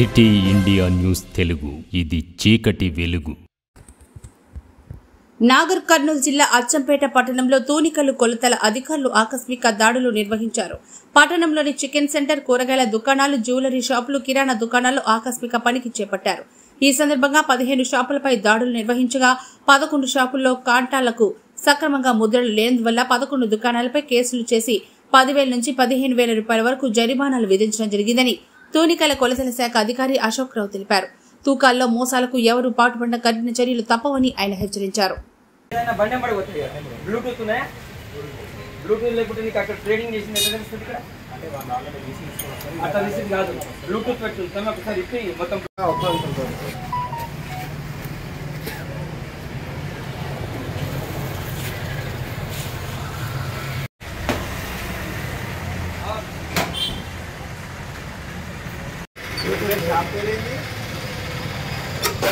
City India news Telugu, ఇది చీకటి వెలుగు. నాగర్ కర్నూలు జిల్లా అచ్చంపేట పట్టణంలో తూనికలు కొలతల అధికారులు ఆకస్మిక దాడులు నిర్వహించారు. పట్టణంలోని చికెన్ సెంటర్, కూరగాయల దుకాణాలు, జ్యువెలరీ షాపులు, కిరాణా దుకాణాలు ఆకస్మిక పనికి చేపట్టారు. ఈ సందర్భంగా 15 షాపులపై దాడులు నిర్వహించగా 11 షాపుల్లో కాంటాలకు సక్రమంగా ముద్రలు లేనందువల్ల 11 దుకాణాలపై కేసులు చేసి 10,000 నుంచి 15,000 రూపాయల వరకు జరిమానాలు విధించడం జరిగిందని తూనికల కొలతల శాఖ అధికారి అశోక్ రావు తెలిపారు. తూకాల్లో మోసాలకు ఎవరు పాటుపడిన కఠిన చర్యలు తప్పవని ఆయన హెచ్చరించారు.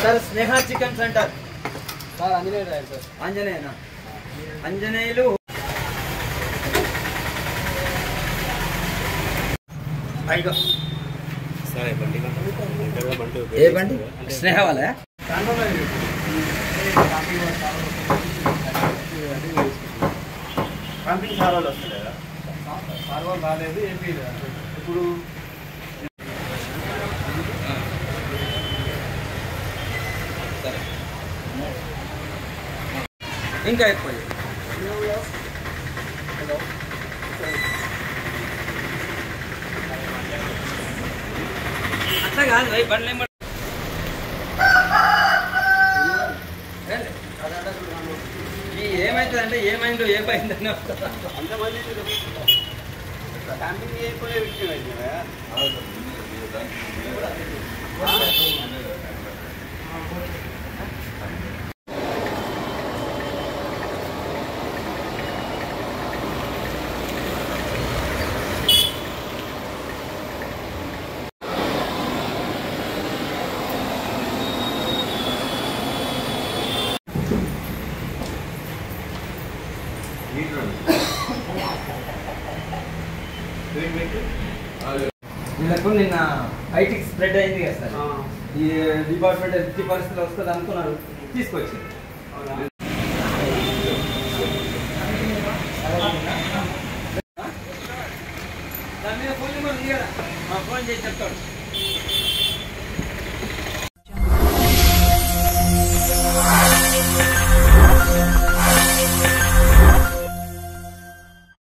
Sir Sneha chicken center sir आंजनेयना अंजनेयलु ये बंडी स्नेहा वाला है పంపింగ్ సార్వల్ వస్తలేదా సార్వల్ రాలేదు ఏపీ ఇప్పుడు ఇంకా ఎక్కువ అట్లా కాదు భయ్ బండ్లే ఏమైతుందంటే ఏమైందో ఏమైందని అంతమంది క్యాంపింగ్ అయిపోయే విషయం అయితే వీళ్ళకు నిన్న ఐటీకి స్ప్రెడ్ అయింది కదా సార్, ఈ డిపార్ట్మెంట్ ఎత్తి పరిస్థితులు వస్తుంది అనుకున్నారు, తీసుకొచ్చి దాని మీద ఫోన్ నెంబర్ ఉంది కదా, ఫోన్ చేసి చెప్తాడు.